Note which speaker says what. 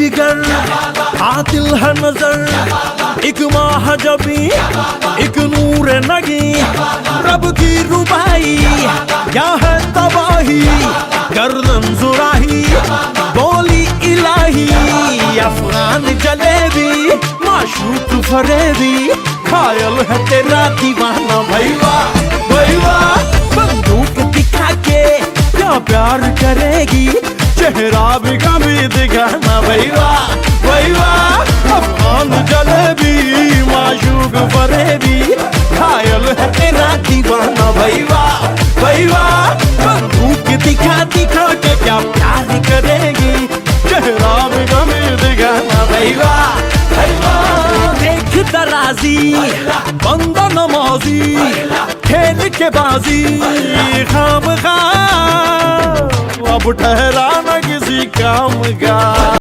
Speaker 1: जिगर कातिल है नजर, एक महाजबी एक नूर नगी, रब की रुबाई क्या है तबाही, गर्दन जुराही बोली इलाही, अफगान जलेबी माशूक फरेबी, खायल है तेरा दीवाना भैया भैया, बंदूक दिखा के क्या प्यार करेगी, चेहरा भी कभी दिखाना भैया भैया, अफगान जलेबी माशूक फरेबी, खायल है तेरा दीवाना भैया भैया, बंदूक दिखा दिखा के क्या प्यार करेगी, चेहरा भी कभी दिखाना भैया भैया, देख दराजी बंदा नमाजी, खेल के बाजी खाम खा, अब ठहरा न किसी काम का।